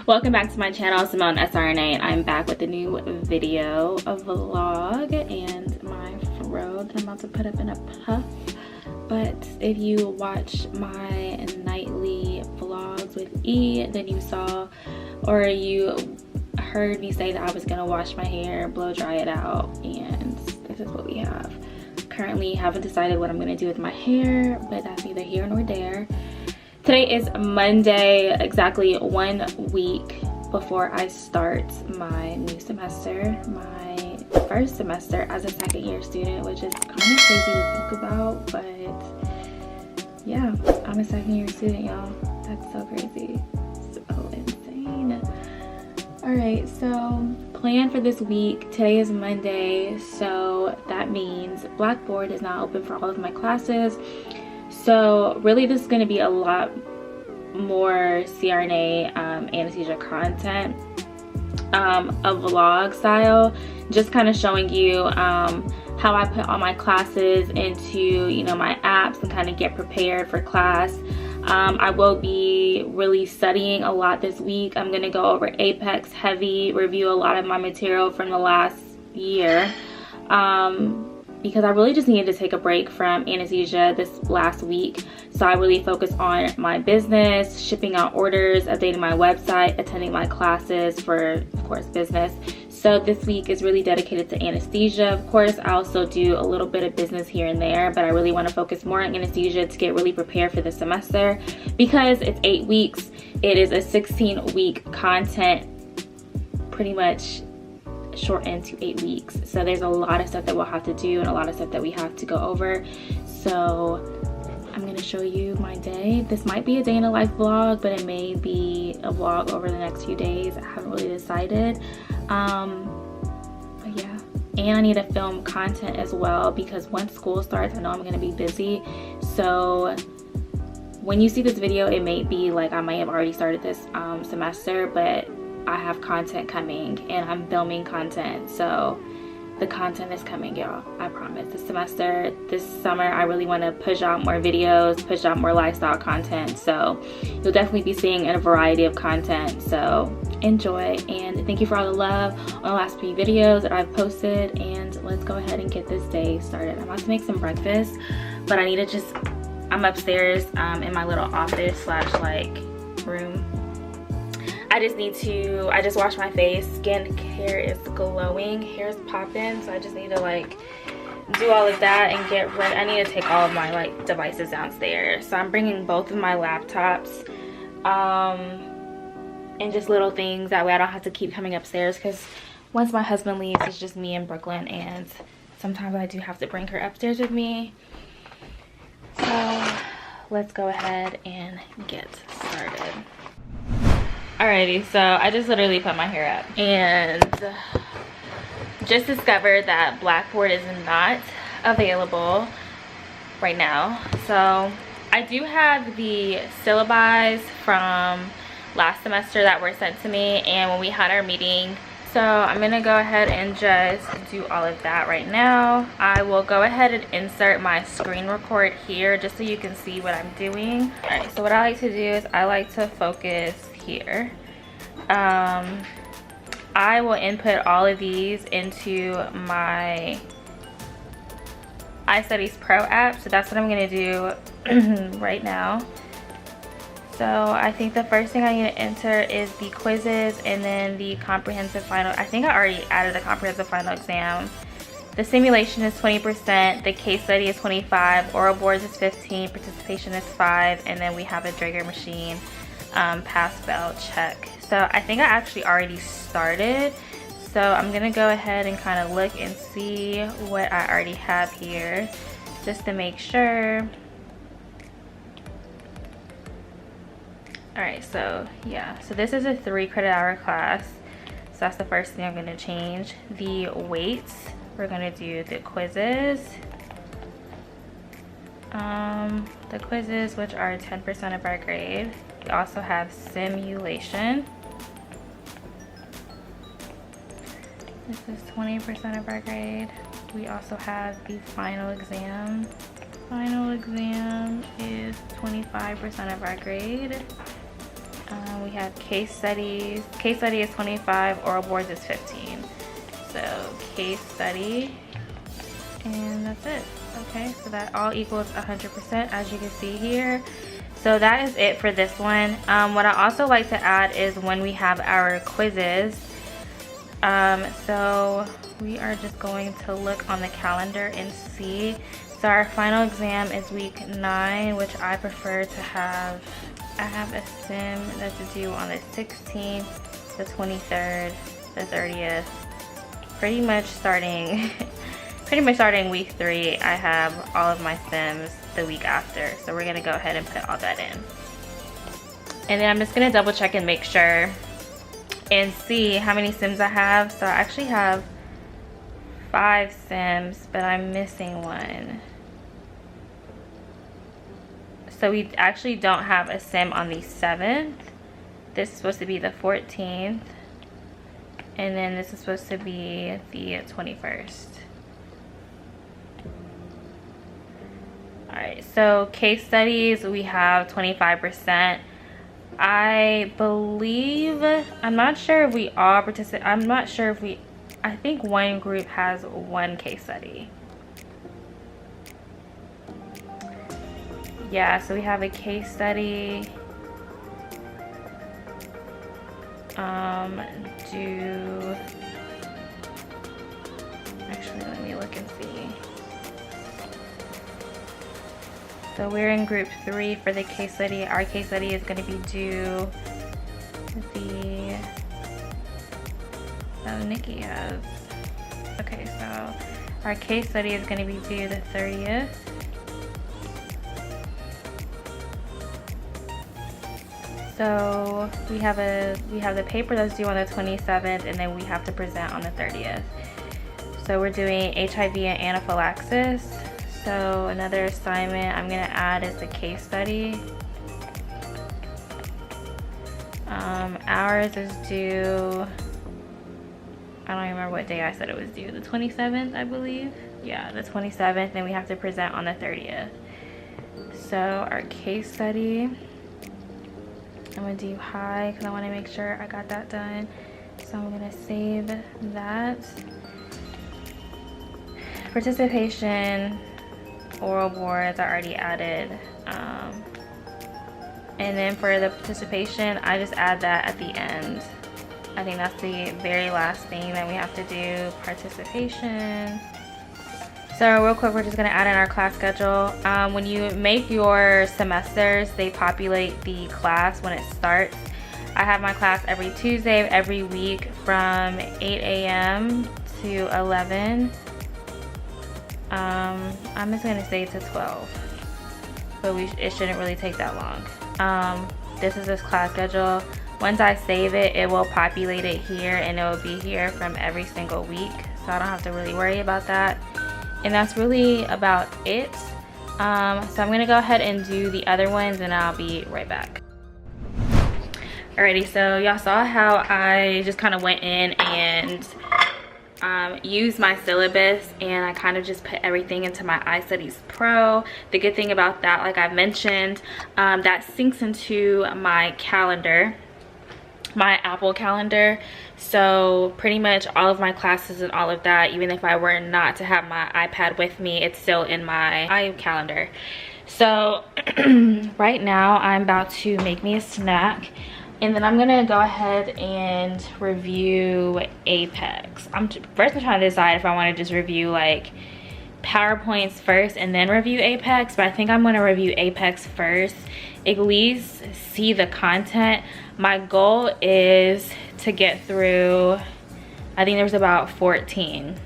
Welcome back to my channel, Simone SRNA, and I'm back with a new video, a vlog, and my throat I'm about to put up in a puff. But if you watch my nightly vlogs with E, then you saw, or you heard me say that I was gonna wash my hair, blow dry it out, and this is what we have. Currently haven't decided what I'm gonna do with my hair, but that's neither here nor there. Today is Monday, exactly 1 week before I start my new semester, my first semester as a second year student, which is kind of crazy to think about, but yeah, I'm a second year student, y'all. That's so crazy, so insane. All right, so plan for this week. Today is Monday, so that means Blackboard is not open for all of my classes. So really this is going to be a lot more CRNA anesthesia content, a vlog style, just kind of showing you how I put all my classes into, you know, my apps and kind of get prepared for class. I will be really studying a lot this week. I'm going to go over Apex heavy, review a lot of my material from the last year. Because I really just needed to take a break from anesthesia this last week. So I really focused on my business, shipping out orders, updating my website, attending my classes for, of course, business. So this week is really dedicated to anesthesia. Of course, I also do a little bit of business here and there, but I really want to focus more on anesthesia to get really prepared for the semester. Because it's 8 weeks, it is a 16-week content, pretty much shortened to 8 weeks. So there's a lot of stuff that we'll have to do and a lot of stuff that we have to go over. So I'm going to show you my day. This might be a day in a life vlog, but it may be a vlog over the next few days. I haven't really decided. But yeah, and I need to film content as well, because once school starts, I know I'm going to be busy. So when you see this video, it may be like I might have already started this semester, but I have content coming and I'm filming content, so the content is coming, y'all. I promise. This semester, this summer, I really want to push out more videos, push out more lifestyle content, so you'll definitely be seeing a variety of content. So enjoy, and thank you for all the love on the last few videos that I've posted, and let's go ahead and get this day started. I'm about to make some breakfast, but I need to just, I'm upstairs in my little office slash like room. I just washed my face. Skincare is glowing, hair's popping, so I just need to like do all of that and get ready. I need to take all of my like devices downstairs. So I'm bringing both of my laptops and just little things, that way I don't have to keep coming upstairs, because once my husband leaves, it's just me in Brooklyn, and sometimes I do have to bring her upstairs with me. So let's go ahead and get started. Alrighty, so I just literally put my hair up and just discovered that Blackboard is not available right now. So I do have the syllabus from last semester that were sent to me and when we had our meeting. So I'm gonna go ahead and just do all of that right now. I will go ahead and insert my screen record here just so you can see what I'm doing. Alright, so what I like to do is I like to focus here. I will input all of these into my iStudiez Pro app, so that's what I'm going to do right now. So I think the first thing I need to enter is the quizzes and then the comprehensive final. I think I already added the comprehensive final exam. The simulation is 20%, the case study is 25%, oral boards is 15%, participation is 5%, and then we have a Drager machine pass fail check. So I think I actually already started, so I'm gonna go ahead and kind of look and see what I already have here just to make sure. All right, so yeah, so this is a 3 credit hour class, so that's the first thing I'm going to change. The weights, we're going to do the quizzes, which are 10% of our grade. We also have simulation. This is 20% of our grade. We also have the final exam. Final exam is 25% of our grade. we have case studies. Case study is 25, oral boards is 15. So case study, and that's it. Okay, so that all equals 100%, as you can see here. So that is it for this one. What I also like to add is when we have our quizzes. So we are just going to look on the calendar and see. So our final exam is week 9, which I prefer to have. I have a sim that's due on the 16th, the 23rd, the 30th. Pretty much starting week 3, I have all of my sims the week after. So we're gonna go ahead and put all that in. And then I'm just gonna double check and make sure and see how many sims I have. So I actually have 5 sims, but I'm missing one. So we actually don't have a sim on the 7th. This is supposed to be the 14th. And then this is supposed to be the 21st. Alright, so case studies, we have 25%. I believe, I'm not sure if we all participate. I'm not sure if we, I think one group has 1 case study. Yeah, so we have a case study due, actually let me look and see. So we're in group 3 for the case study. Our case study is going to be due the, oh, Nikki has, okay, so our case study is going to be due the 30th. So we have the paper that's due on the 27th, and then we have to present on the 30th. So we're doing HIV and anaphylaxis. So another assignment I'm gonna add is the case study. Ours is due, I don't remember what day I said it was due, the 27th, I believe. Yeah, the 27th, and we have to present on the 30th. So our case study, I'm gonna do high because I want to make sure I got that done. So I'm gonna save that. Participation, oral boards, I already added. And then for the participation, I just add that at the end. I think that's the very last thing that we have to do, participation. So real quick, we're just gonna add in our class schedule. When you make your semesters, they populate the class when it starts. I have my class every Tuesday, every week from 8 a.m. to 11. I'm just gonna say to 12, but it shouldn't really take that long. This is this class schedule. Once I save it, it will populate it here, and it will be here from every single week, so I don't have to really worry about that. And that's really about it. So I'm gonna go ahead and do the other ones, and I'll be right back. Alrighty, so y'all saw how I just kind of went in and used my syllabus, and I kind of just put everything into my iStudiez Pro. The good thing about that, like I mentioned, that syncs into my calendar, my Apple calendar. So pretty much all of my classes and all of that, even if I were not to have my iPad with me, it's still in my iCalendar. So right now I'm about to make me a snack, and then I'm gonna go ahead and review Apex. First I'm trying to decide if I want to just review like PowerPoints first and then review Apex, but I think I'm gonna review Apex first, at least see the content. My goal is to get through, I think there's about 14.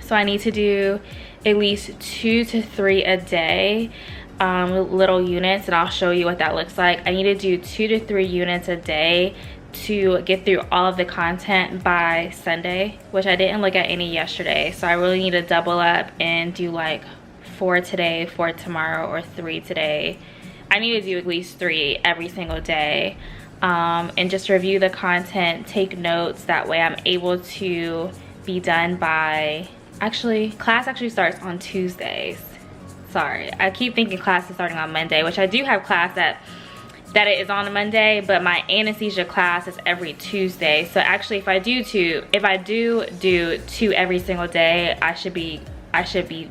So I need to do at least 2 to 3 a day, little units, and I'll show you what that looks like. I need to do 2 to 3 units a day to get through all of the content by Sunday, which I didn't look at any yesterday. So I really need to double up and do like 4 today, 4 tomorrow, or 3 today. I need to do at least 3 every single day, and just review the content, take notes. That way I'm able to be done by, actually, class actually starts on Tuesdays. Sorry, I keep thinking class is starting on Monday, which I do have class at that it is on a Monday, but my anesthesia class is every Tuesday. So actually if I do two every single day, I should be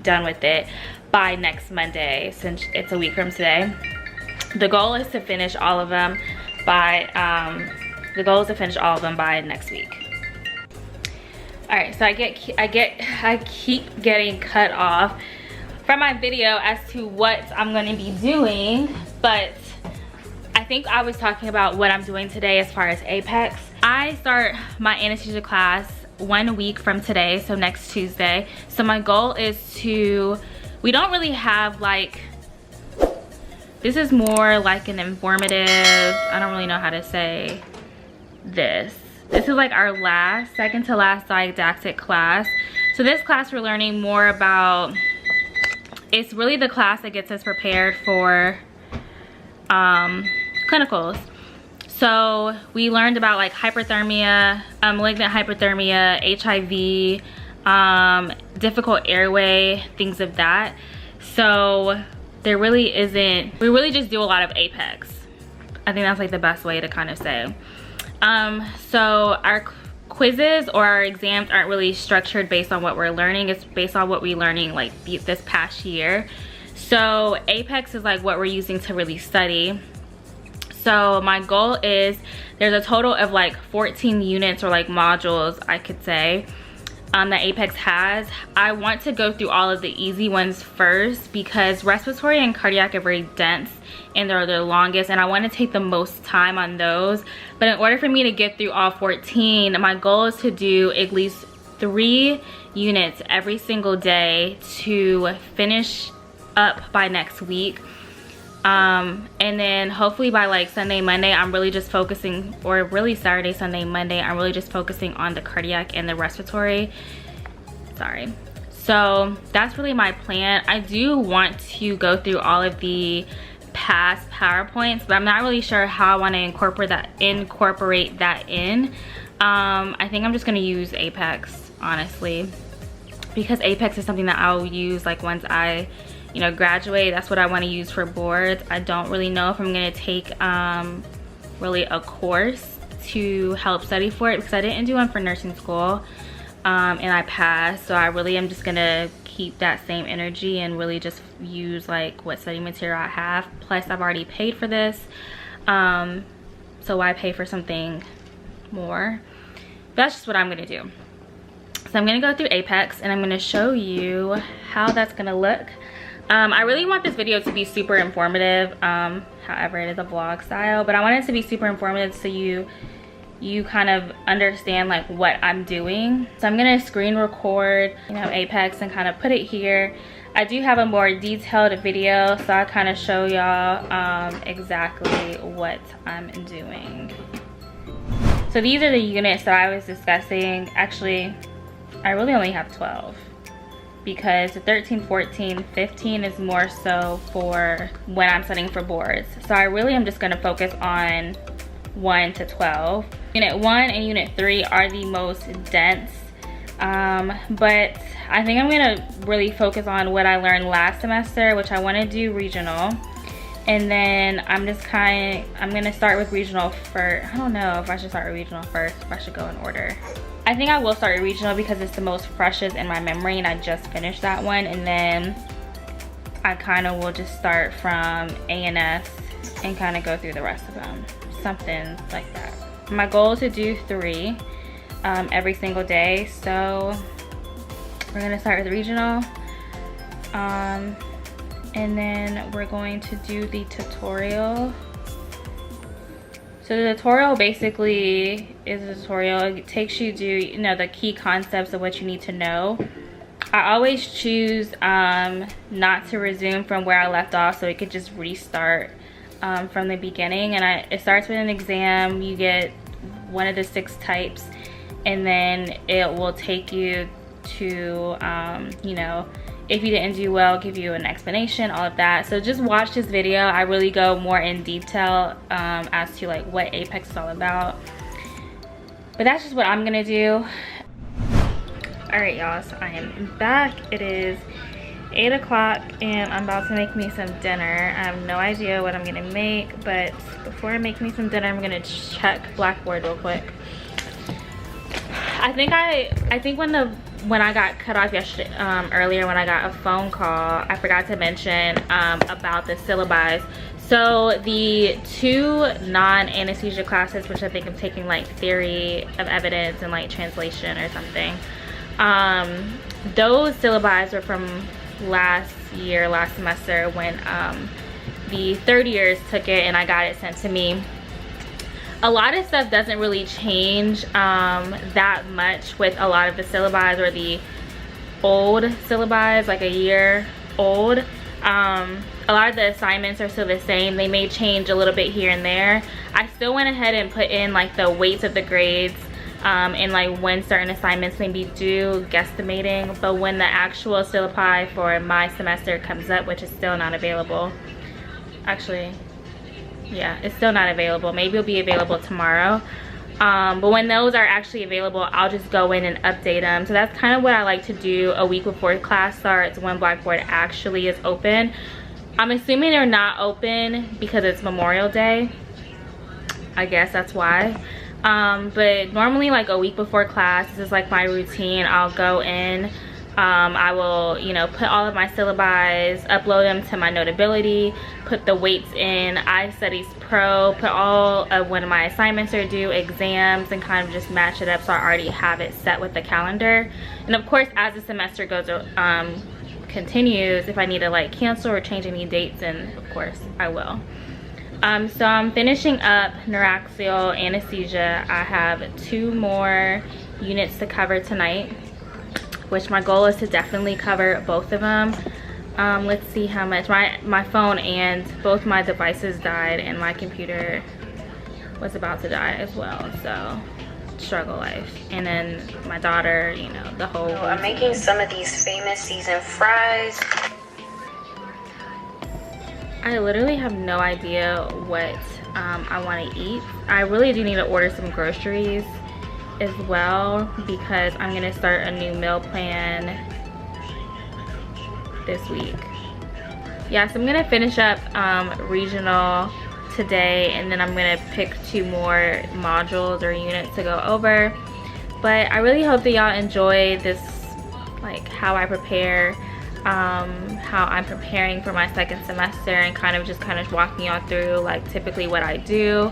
done with it by next Monday, since it's a week from today. The goal is to finish all of them by next week. All right, so I keep getting cut off from my video as to what I'm going to be doing, but I think I was talking about what I'm doing today as far as Apex. I start my anesthesia class 1 week from today, so next Tuesday. So my goal is to, we don't really have like, this is more like an informative, I don't really know how to say this. This is like our second to last didactic class. So this class we're learning more about, it's really the class that gets us prepared for clinicals. So we learned about like hyperthermia, malignant hyperthermia, HIV, difficult airway, things of that. So there really isn't, we really just do a lot of Apex. I think that's like the best way to kind of say. So our quizzes or our exams aren't really structured based on what we're learning. It's based on what we're learning like this past year. So Apex is like what we're using to really study. So my goal is, there's a total of like 14 units or like modules, I could say, that Apex has. I want to go through all of the easy ones first because respiratory and cardiac are very dense and they're the longest, and I want to take the most time on those. But in order for me to get through all 14, my goal is to do at least 3 units every single day to finish up by next week. And then hopefully by like Sunday, Monday, I'm really just focusing, or really Saturday, Sunday, Monday, I'm really just focusing on the cardiac and the respiratory. Sorry. So that's really my plan. I do want to go through all of the past PowerPoints, but I'm not really sure how I want to incorporate that in. I think I'm just going to use Apex, honestly, because Apex is something that I'll use like once I graduate. That's what I want to use for boards. I don't really know if I'm going to take really a course to help study for it, because I didn't do one for nursing school and I passed. So I really am just going to keep that same energy and really just use like what study material I have. Plus I've already paid for this, so why pay for something more? That's just what I'm going to do. So I'm going to go through Apex and I'm going to show you how that's going to look. I really want this video to be super informative, however it is a vlog style, but I want it to be super informative so you kind of understand like what I'm doing. So I'm gonna screen record Apex and kind of put it here. I do have a more detailed video, so I kind of show y'all exactly what I'm doing. So these are the units that I was discussing. Actually, I really only have 12. Because the 13, 14, 15 is more so for when I'm studying for boards. So I really am just gonna focus on 1 to 12. Unit 1 and Unit 3 are the most dense, but I think I'm gonna really focus on what I learned last semester, which I wanna do regional. And then I'm gonna start with regional first. I don't know if I should start with regional first, if I should go in order. I think I will start with regional because it's the most freshest in my memory and I just finished that one. And then I kind of will just start from A&S and kind of go through the rest of them. Something like that. My goal is to do 3 every single day. So we're gonna start with regional. And then we're going to do the tutorial. So the tutorial basically is a tutorial. It takes you to the key concepts of what you need to know. I always choose not to resume from where I left off, so it could just restart from the beginning. And it starts with an exam. You get one of the 6 types, and then it will take you to if you didn't do well, give you an explanation, all of that. So just watch this video. I really go more in detail as to like what Apex is all about. But that's just what I'm gonna do. All right, y'all, so I am back. It is 8 o'clock and I'm about to make me some dinner. I have no idea what I'm gonna make, but before I make me some dinner, I'm gonna check Blackboard real quick. I think when I got cut off yesterday, earlier when I got a phone call, I forgot to mention about the syllabus. So the 2 non-anesthesia classes, which I think I'm taking like theory of evidence and like translation or something, those syllabi were from last semester when the third years took it and I got it sent to me. A lot of stuff doesn't really change that much with a lot of the syllabi or the old syllabi, like a year old. A lot of the assignments are still the same. They may change a little bit here and there. I still went ahead and put in like the weights of the grades and like when certain assignments may be due, guesstimating. But when the actual syllabi for my semester comes up, which is still not available, actually, yeah, it's still not available. Maybe it'll be available tomorrow. But when those are actually available, I'll just go in and update them. So that's kind of what I like to do a week before class starts, when Blackboard actually is open. I'm assuming they're not open because it's Memorial Day. I guess that's why. But normally like a week before class, this is like my routine. I'll go in, I will, you know, put all of my syllabi, upload them to my Notability, put the weights in iStudiez Pro, put all of when my assignments are due, exams, and kind of just match it up so I already have it set with the calendar. And of course, as the semester goes continues, if I need to like cancel or change any dates, and of course I will. So I'm finishing up neuraxial anesthesia. I have 2 more units to cover tonight, which my goal is to definitely cover both of them. Let's see how much. My phone and both my devices died, and my computer was about to die as well, so struggle life. And then my daughter, you know, the whole routine. I'm making some of these famous seasoned fries. I literally have no idea what I want to eat. I really do need to order some groceries as well, because I'm going to start a new meal plan this week. Yeah, so I'm going to finish up regional today, and then I'm going to pick 2 more modules or units to go over. But I really hope that y'all enjoy this, like how I prepare, how I'm preparing for my second semester, and kind of walking y'all through like typically what I do.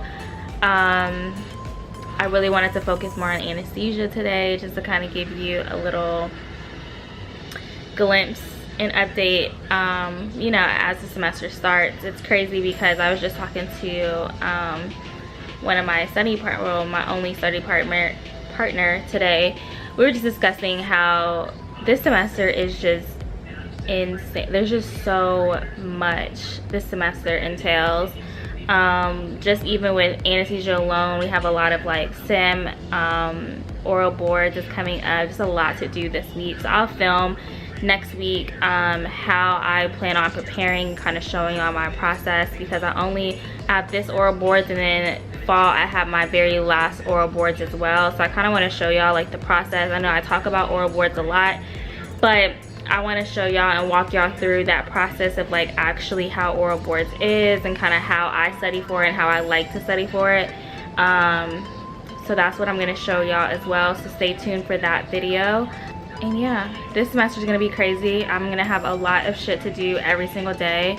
I really wanted to focus more on anesthesia today, just to kind of give you a little glimpse and update, you know, as the semester starts. It's crazy because I was just talking to one of my my only study partner today. We were just discussing how this semester is just insane. There's just so much this semester entails. Just even with anesthesia alone, we have a lot of like sim, oral boards is coming up. Just a lot to do this week. So I'll film next week how I plan on preparing, kind of showing y'all my process, because I only have this oral boards, and then fall I have my very last oral boards as well. So I kind of want to show y'all like the process. I know I talk about oral boards a lot, but I want to show y'all and walk y'all through that process of like actually how oral boards is, and kind of how I study for it and how I like to study for it. So that's what I'm going to show y'all as well, so stay tuned for that video. And yeah, this semester is going to be crazy. I'm going to have a lot of shit to do every single day.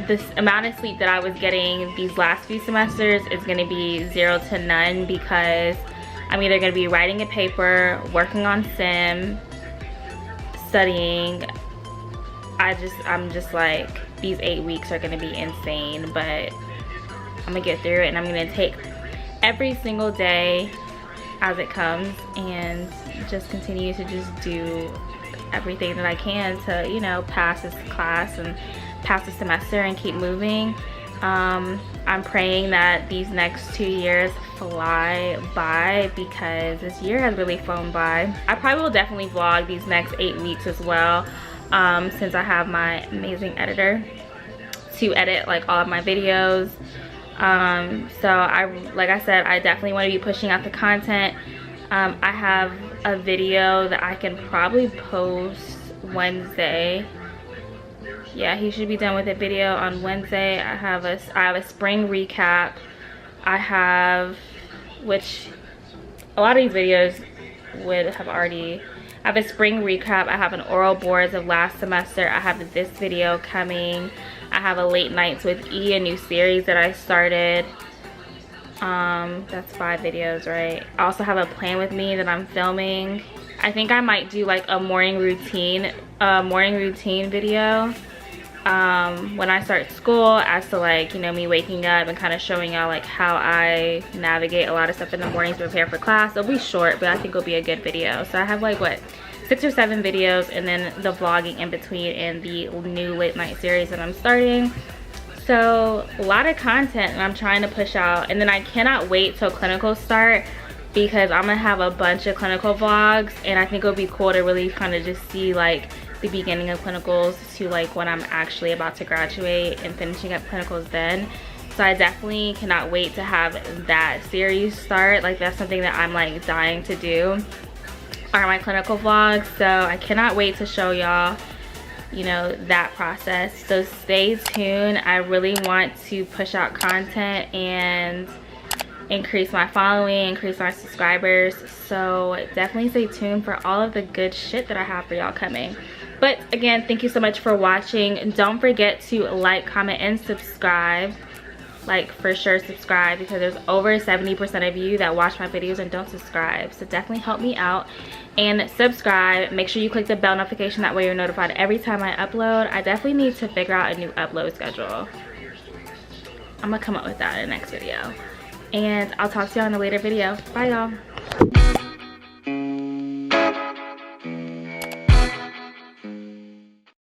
This amount of sleep that I was getting these last few semesters is going to be 0 to none, because I'm either going to be writing a paper, working on sim, studying. I'm just like, these 8 weeks are going to be insane, but I'm going to get through it, and I'm going to take every single day as it comes and just continue to just do everything that I can to, you know, pass this class and pass the semester and keep moving. I'm praying that these next 2 years fly by, because this year has really flown by. I probably will definitely vlog these next 8 weeks as well, since I have my amazing editor to edit like all of my videos. So like I said, I definitely want to be pushing out the content. I have a video that I can probably post Wednesday. Yeah, he should be done with a video on Wednesday. I have a spring recap. I have, which a lot of these videos would have already, I have a spring recap. I have an oral boards of last semester. I have this video coming. I have a late nights with E, a new series that I started. That's 5 videos, right? I also have a plan with me that I'm filming. I think I might do like a morning routine video when I start school, as to like, you know, me waking up and kind of showing y'all like how I navigate a lot of stuff in the mornings to prepare for class. It'll be short, but I think it'll be a good video. So I have like what, 6 or 7 videos, and then the vlogging in between, and the new late night series that I'm starting. So a lot of content and I'm trying to push out, and then I cannot wait till clinicals start, because I'm gonna have a bunch of clinical vlogs, and I think it'll be cool to really kind of just see like the beginning of clinicals to like when I'm actually about to graduate and finishing up clinicals then. So I definitely cannot wait to have that series start. Like that's something that I'm like dying to do, are my clinical vlogs. So I cannot wait to show y'all, you know, that process. So stay tuned. I really want to push out content and increase my following, increase my subscribers. So definitely stay tuned for all of the good shit that I have for y'all coming. But again, thank you so much for watching. Don't forget to like, comment, and subscribe. Like, for sure subscribe, because there's over 70% of you that watch my videos and don't subscribe. So definitely help me out and subscribe. Make sure you click the bell notification, that way you're notified every time I upload. I definitely need to figure out a new upload schedule. I'm gonna come up with that in the next video. And I'll talk to y'all in a later video. Bye y'all.